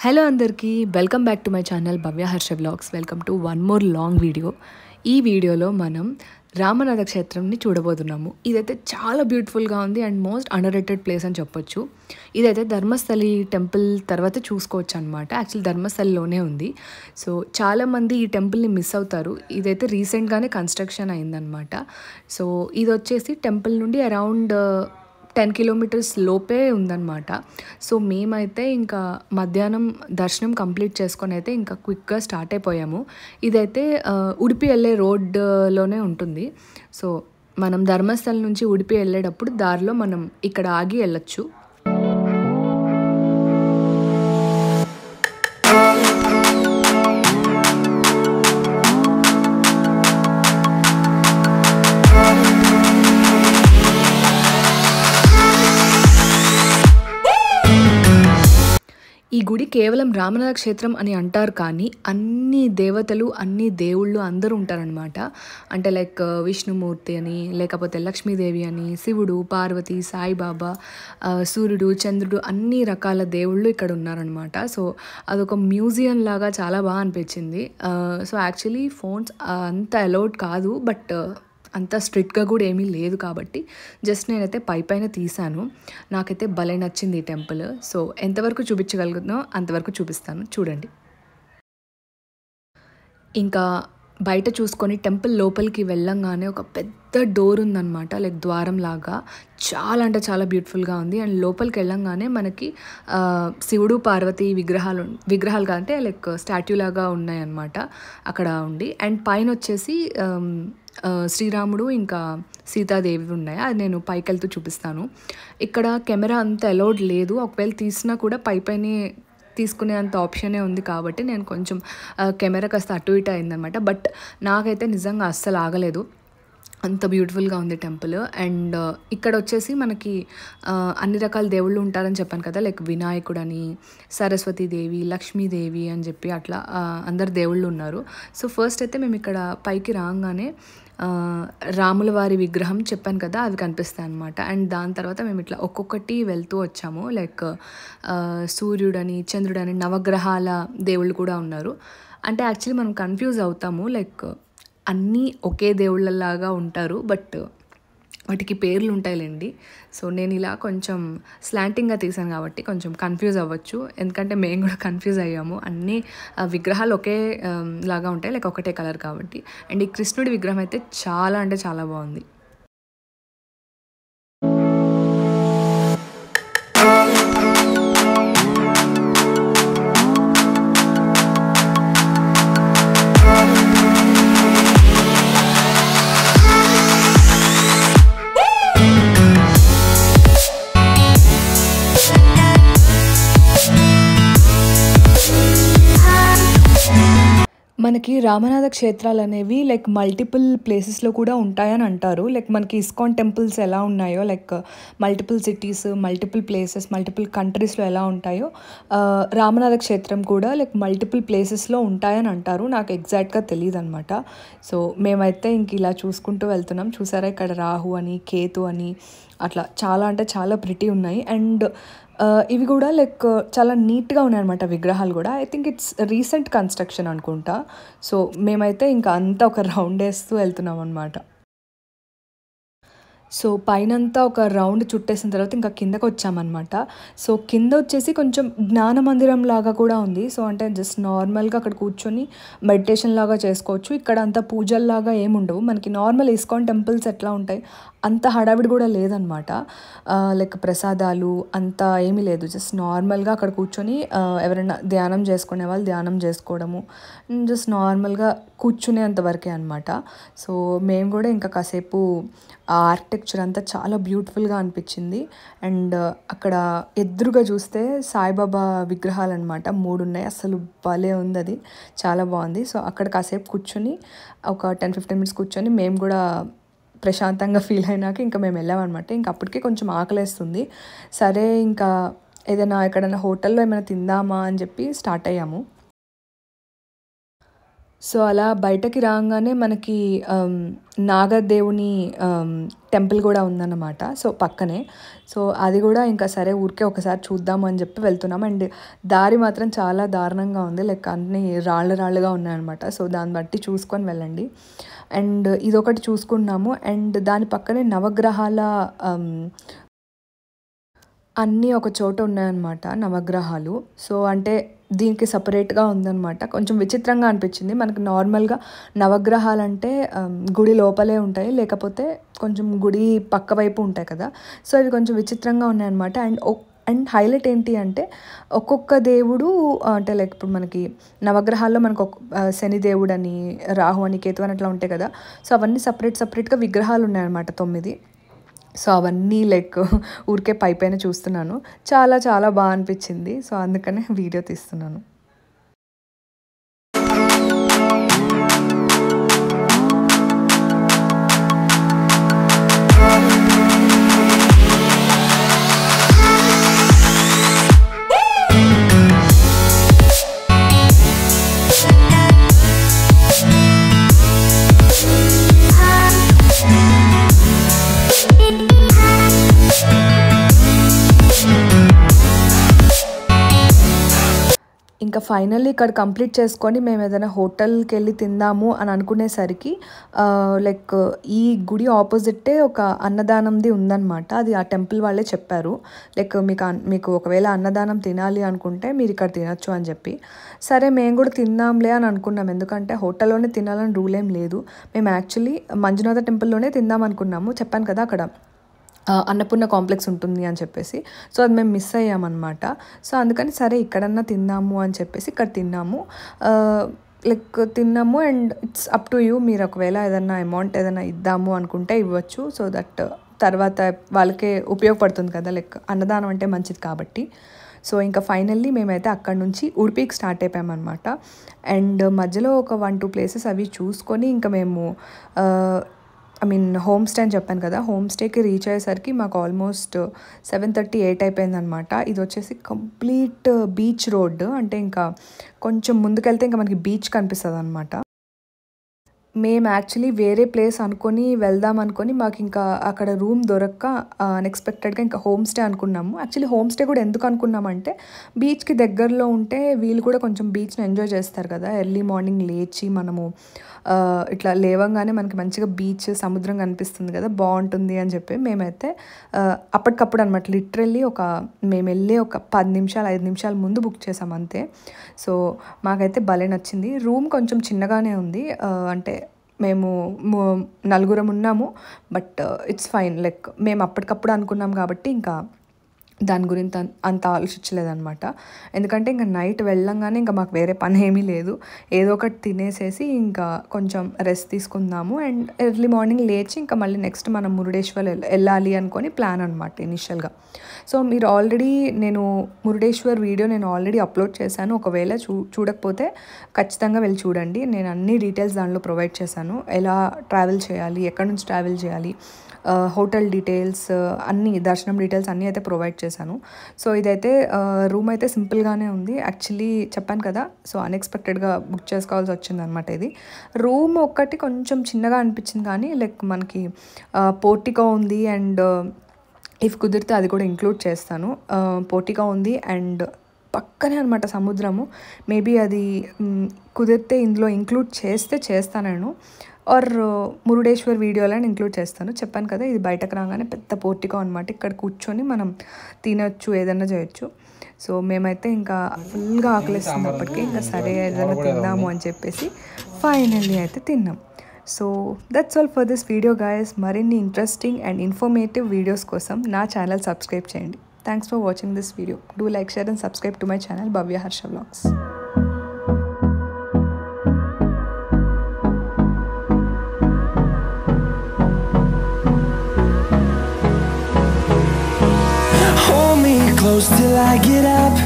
Hello అందరికీ welcome back to my channel Bhavya Harsha vlogs. Welcome to one more long video. ఈ వీడియోలో మనం రామనాథ క్షేత్రంని చూడబోతున్నాము. ఇదైతే చాలా బ్యూటిఫుల్గా ఉంది అండ్ మోస్ట్ అండర్రేటెడ్ ప్లేస్ అని చెప్పొచ్చు. ఇదైతే ధర్మస్థలి టెంపుల్ తర్వాత చూసుకోవచ్చు అనమాట. యాక్చువల్లీ ధర్మస్థలిలోనే ఉంది. సో చాలామంది ఈ టెంపుల్ని మిస్ అవుతారు. ఇదైతే రీసెంట్గానే కన్స్ట్రక్షన్ అయిందనమాట. సో ఇది వచ్చేసి టెంపుల్ నుండి అరౌండ్ 10 కిలోమీటర్స్ లోపే ఉందన్నమాట. సో మేమైతే ఇంకా మధ్యాహ్నం దర్శనం కంప్లీట్ చేసుకొని అయితే ఇంకా క్విక్గా స్టార్ట్ అయిపోయాము. ఇదైతే ఉడిపి వెళ్ళే రోడ్లోనే ఉంటుంది. సో మనం ధర్మస్థలం నుంచి ఉడిపి వెళ్ళేటప్పుడు దారిలో మనం ఇక్కడ ఆగి వెళ్ళొచ్చు. ఈ గుడి కేవలం రామనాథ క్షేత్రం అని అంటారు, కానీ అన్ని దేవతలు అన్ని దేవుళ్ళు అందరూ ఉంటారనమాట. అంటే లైక్ విష్ణుమూర్తి అని, లేకపోతే లక్ష్మీదేవి అని, శివుడు, పార్వతి, సాయిబాబా, సూర్యుడు, చంద్రుడు, అన్ని రకాల దేవుళ్ళు ఇక్కడ ఉన్నారనమాట. సో అదొక మ్యూజియం లాగా చాలా బాగా అనిపించింది. సో యాక్చువల్లీ ఫోన్స్ అంత అలౌడ్ కాదు, బట్ అంత స్ట్రిక్ట్గా కూడా ఏమీ లేదు కాబట్టి జస్ట్ నేనైతే పైన తీసాను. నాకైతే భలే నచ్చింది ఈ టెంపుల్. సో ఎంతవరకు చూపించగలుగుతున్నో అంతవరకు చూపిస్తాను, చూడండి. ఇంకా బయట చూసుకొని టెంపుల్ లోపలికి వెళ్ళంగానే ఒక పెద్ద డోర్ ఉందన్నమాట, లైక్ ద్వారం లాగా. చాలా అంటే చాలా బ్యూటిఫుల్గా ఉంది. అండ్ లోపలికి వెళ్ళంగానే మనకి శివుడు పార్వతి విగ్రహాలు అంటే లైక్ స్టాట్యూ లాగా ఉన్నాయన్నమాట అక్కడ ఉండి. అండ్ పైన వచ్చేసి శ్రీరాముడు ఇంకా సీతాదేవి ఉన్నాయి. అది నేను పైకి వెళ్తూ చూపిస్తాను. ఇక్కడ కెమెరా అంత అలౌడ్ లేదు. ఒకవేళ తీసినా కూడా పైనే తీసుకునే అంత ఆప్షనే ఉంది కాబట్టి నేను కొంచెం కెమెరా కాస్త అటు ఇటు అయిందనమాట. బట్ నాకైతే నిజంగా అస్సలు ఆగలేదు, అంత బ్యూటిఫుల్గా ఉంది టెంపుల్. అండ్ ఇక్కడ వచ్చేసి మనకి అన్ని రకాల దేవుళ్ళు ఉంటారని చెప్పాను కదా, లైక్ వినాయకుడని, సరస్వతీదేవి, లక్ష్మీదేవి అని చెప్పి అట్లా అందరు దేవుళ్ళు ఉన్నారు. సో ఫస్ట్ అయితే మేము ఇక్కడ పైకి రాగానే రాముల వారి విగ్రహం చెప్పాను కదా, అది కనిపిస్తాయి అనమాట. అండ్ దాని తర్వాత మేము ఇట్లా ఒక్కొక్కటి వెళ్తూ వచ్చాము. లైక్ సూర్యుడని, చంద్రుడని, నవగ్రహాల దేవుళ్ళు కూడా ఉన్నారు. అంటే యాక్చువల్లీ మనం కన్ఫ్యూజ్ అవుతాము, లైక్ అన్నీ ఒకే దేవుళ్ళలాగా ఉంటారు, బట్ వాటికి పేర్లు ఉంటాయిలేండి. సో నేను ఇలా కొంచెం స్లాంటింగ్గా తీసాను కాబట్టి కొంచెం కన్ఫ్యూజ్ అవ్వచ్చు, ఎందుకంటే మేము కూడా కన్ఫ్యూజ్ అయ్యాము. అన్ని విగ్రహాలు ఒకే లాగా ఉంటాయి, లైక్ ఒకటే కలర్ కాబట్టి. అండ్ ఈ కృష్ణుడి విగ్రహం అయితే చాలా అంటే చాలా బాగుంది. మనకి రామనాథ క్షేత్రాలు అనేవి లైక్ మల్టిపుల్ ప్లేసెస్లో కూడా ఉంటాయని అంటారు. లైక్ మనకి ఇస్కాన్ టెంపుల్స్ ఎలా ఉన్నాయో, like multiple cities, multiple places, multiple కంట్రీస్లో ఎలా ఉంటాయో రామనాథ క్షేత్రం కూడా లైక్ మల్టిపుల్ ప్లేసెస్లో ఉంటాయని అంటారు. నాకు ఎగ్జాక్ట్గా తెలియదు అనమాట. సో మేమైతే ఇంక ఇలా చూసుకుంటూ వెళ్తున్నాం. చూసారా, ఇక్కడ రాహు అని, కేతు అని అట్లా చాలా అంటే చాలా ప్రిటీ ఉన్నాయి. అండ్ ఇవి కూడా లైక్ చాలా నీట్గా ఉన్నాయన్నమాట విగ్రహాలు కూడా. I think it's recent construction అనుకుంటా. సో మేమైతే ఇంకా అంతా ఒక రౌండ్ వేస్తూ వెళ్తున్నాం అనమాట. సో పైనంతా ఒక రౌండ్ చుట్టేసిన తర్వాత ఇంకా కిందకు వచ్చామన్నమాట. సో కింద వచ్చేసి కొంచెం జ్ఞాన మందిరం లాగా కూడా ఉంది. సో అంటే జస్ట్ నార్మల్గా అక్కడ కూర్చొని మెడిటేషన్ లాగా చేసుకోవచ్చు. ఇక్కడ అంత పూజల్లాగా ఏముండవు. మనకి నార్మల్ ఇస్కాన్ టెంపుల్స్ ఎట్లా ఉంటాయి అంత హడావిడి కూడా లేదనమాట. లైక్ ప్రసాదాలు అంతా ఏమీ లేదు. జస్ట్ నార్మల్గా అక్కడ కూర్చొని ఎవరైనా ధ్యానం చేసుకునే వాళ్ళు ధ్యానం చేసుకోవడము, జస్ట్ నార్మల్గా కూర్చునేంత వరకే అనమాట. సో మేము కూడా ఇంకా కాసేపు ఆ ఆర్కిటెక్చర్ అంతా చాలా బ్యూటిఫుల్గా అనిపించింది. అండ్ అక్కడ ఎదురుగా చూస్తే సాయిబాబా విగ్రహాలు అనమాట 3 ఉన్నాయి. అసలు భలే ఉంది, అది చాలా బాగుంది. సో అక్కడ కాసేపు కూర్చొని ఒక 10-15 మినిట్స్ కూర్చొని మేము కూడా ప్రశాంతంగా ఫీల్ అయినాక ఇంకా మేము వెళ్ళామన్నమాట. ఇంకా అప్పటికే కొంచెం ఆకలేస్తుంది. సరే ఇంకా ఏదైనా ఎక్కడైనా హోటల్లో ఏమైనా తిందామా అని చెప్పి స్టార్ట్ అయ్యాము. సో అలా బయటకి రాగానే మనకి నాగదేవుని టెంపుల్ కూడా ఉందన్నమాట. సో పక్కనే. సో అది కూడా ఇంకా సరే ఊరికే ఒకసారి చూద్దాము అని చెప్పి వెళ్తున్నాం. అండ్ దారి మాత్రం చాలా దారుణంగా ఉంది, లైక్ అన్నీ రాళ్ళుగా ఉన్నాయన్నమాట. సో దాన్ని బట్టి చూసుకొని వెళ్ళండి. అండ్ ఇదొకటి చూసుకున్నాము. అండ్ దాని పక్కనే నవగ్రహాల అన్నీ ఒక చోట ఉన్నాయన్నమాట, నవగ్రహాలు. సో అంటే దీనికి సపరేట్గా ఉందన్నమాట. కొంచెం విచిత్రంగా అనిపించింది. మనకు నార్మల్గా నవగ్రహాలు అంటే గుడి లోపలే ఉంటాయి, లేకపోతే కొంచెం గుడి పక్క వైపు ఉంటాయి కదా. సో ఇవి కొంచెం విచిత్రంగా ఉన్నాయన్నమాట. అండ్ హైలైట్ ఏంటి అంటే ఒక్కొక్క దేవుడు అంటే లైక్ ఇప్పుడు మనకి నవగ్రహాల్లో మనకు శనిదేవుడు అని, రాహు అని, కేతు అని అట్లా ఉంటాయి కదా. సో అవన్నీ సపరేట్గా విగ్రహాలు ఉన్నాయన్నమాట 9. సో అవన్నీ లైక్ ఊరికే పైన చూస్తున్నాను. చాలా బాగా అనిపించింది. సో అందుకనే వీడియో తీస్తున్నాను. ఇంకా ఫైనల్లీ ఇక్కడ కంప్లీట్ చేసుకొని మేము ఏదైనా హోటల్కి వెళ్ళి తిందాము అని అనుకునేసరికి లైక్ ఈ గుడి ఆపోజిట్టే ఒక అన్నదానంది ఉందన్నమాట. అది ఆ టెంపుల్ వాళ్ళే చెప్పారు, లైక్ మీకు ఒకవేళ అన్నదానం తినాలి అనుకుంటే మీరు ఇక్కడ తినచ్చు అని చెప్పి. సరే మేము కూడా తిందాంలే అని అనుకున్నాం, ఎందుకంటే హోటల్లోనే తినాలని రూల్ ఏం లేదు. మేము యాక్చువల్లీ మంజునాథ టెంపుల్లోనే తిందాం అనుకున్నాము. చెప్పాను కదా అక్కడ అన్నపూర్ణ కాంప్లెక్స్ ఉంటుంది అని చెప్పేసి. సో అది మేము మిస్ అయ్యామన్నమాట. సో అందుకని సరే ఇక్కడన్నా తిందాము అని చెప్పేసి ఇక్కడ తిన్నాము. లైక్ తిన్నాము. And it's up to you, మీరు ఒకవేళ ఏదన్నా అమౌంట్ ఏదైనా ఇద్దాము అనుకుంటే ఇవ్వచ్చు. సో దట్ తర్వాత వాళ్ళకే ఉపయోగపడుతుంది కదా, లైక్ అన్నదానం అంటే మంచిది కాబట్టి. సో ఇంకా ఫైనల్లీ మేమైతే అక్కడ నుంచి ఉడిపికి స్టార్ట్ అయిపోయామన్నమాట. అండ్ మధ్యలో ఒక 1-2 ప్లేసెస్ అవి చూసుకొని ఇంకా మేము హోమ్ స్టే అని చెప్పాను కదా, హోమ్ స్టేకి రీచ్ అయ్యేసరికి మాకు ఆల్మోస్ట్ 7:30, 8 అయిపోయిందనమాట. ఇది వచ్చేసి కంప్లీట్ బీచ్ రోడ్, అంటే ఇంకా కొంచెం ముందుకెళ్తే ఇంకా మనకి బీచ్ కనిపిస్తుంది అనమాట. మేము యాక్చువల్లీ వేరే ప్లేస్ అనుకొని వెళ్దాం అనుకొని మాకు ఇంకా అక్కడ రూమ్ దొరక్క అన్ఎక్స్పెక్టెడ్గా ఇంకా హోమ్ స్టే అనుకున్నాము. యాక్చువల్లీ హోమ్ స్టే కూడా ఎందుకు అనుకున్నామంటే బీచ్కి దగ్గరలో ఉంటే వీళ్ళు కూడా కొంచెం బీచ్ని ఎంజాయ్ చేస్తారు కదా. ఎర్లీ మార్నింగ్ లేచి మనము ఇట్లా లేవంగానే మనకి మంచిగా బీచ్, సముద్రం కనిపిస్తుంది కదా, బాగుంటుంది అని చెప్పి మేమైతే అప్పటికప్పుడు అనమాట లిటరల్లీ మేము వెళ్ళే ఒక 10 నిమిషాలు 5 నిమిషాల ముందు బుక్ చేసాం అంతే. సో మాకైతే భలే నచ్చింది. రూమ్ కొంచెం చిన్నగానే ఉంది, అంటే మేము 4 ఉన్నాము. బట్ ఇట్స్ ఫైన్, లైక్ మేము అప్పటికప్పుడు అనుకున్నాం కాబట్టి ఇంకా దాని గురించి అంత ఆలోచించలేదన్నమాట. ఎందుకంటే ఇంకా నైట్ వెళ్ళంగానే ఇంకా మాకు వేరే పని ఏమీ లేదు, ఏదో ఒకటి తినేసేసి ఇంకా కొంచెం రెస్ట్ తీసుకుందాము. అండ్ ఎర్లీ మార్నింగ్ లేచి ఇంకా మళ్ళీ నెక్స్ట్ మనం మురుడేశ్వర్ వెళ్ళాలి అనుకొని ప్లాన్ అనమాట ఇనిషియల్గా. సో మీరు ఆల్రెడీ మురుడేశ్వర్ వీడియో నేను ఆల్రెడీ అప్లోడ్ చేశాను, ఒకవేళ చూడకపోతే ఖచ్చితంగా వెళ్ళి చూడండి. నేను అన్ని డీటెయిల్స్ దానిలో ప్రొవైడ్ చేశాను, ఎలా ట్రావెల్ చేయాలి, ఎక్కడి నుంచి ట్రావెల్ చేయాలి, హోటల్ డీటెయిల్స్ అన్నీ, దర్శనం డీటెయిల్స్ అన్నీ అయితే ప్రొవైడ్ చేశాను. సో ఇదైతే రూమ్ అయితే సింపుల్గానే ఉంది. యాక్చువల్లీ చెప్పాను కదా, సో అన్ఎక్స్పెక్టెడ్గా బుక్ చేసుకోవాల్సి వచ్చింది అనమాట. ఇది రూమ్ ఒక్కటి కొంచెం చిన్నగా అనిపించింది, కానీ లైక్ మనకి పోర్టికో ఉంది. అండ్ ఇఫ్ కుదిరితే అది కూడా ఇంక్లూడ్ చేస్తాను. పోర్టికో ఉంది అండ్ పక్కనే అనమాట సముద్రము. మేబీ అది కుదిరితే ఇందులో ఇంక్లూడ్ చేస్తాను నేను, ఆర్ మురుడేశ్వర్ వీడియోలో ఇంక్లూడ్ చేస్తాను. చెప్పాను కదా, ఇది బయటకు రాగానే పెద్ద పోర్టికో అనమాట. ఇక్కడ కూర్చొని మనం తినొచ్చు, ఏదైనా చేయొచ్చు. సో మేమైతే ఇంకా ఫుల్గా ఆకలిస్తుంది అప్పటికే, ఇంకా సరే ఏదైనా తిందాము అని చెప్పేసి ఫైనల్లీ అయితే తిన్నాం. So that's all for this video guys. మరిన్ని ఇంట్రెస్టింగ్ అండ్ ఇన్ఫర్మేటివ్ వీడియోస్ కోసం నా ఛానల్ సబ్స్క్రైబ్ చేయండి. Thanks for watching this video. Do like, share and subscribe to my channel Bhavya Harsha vlogs. Hold me close till I get up.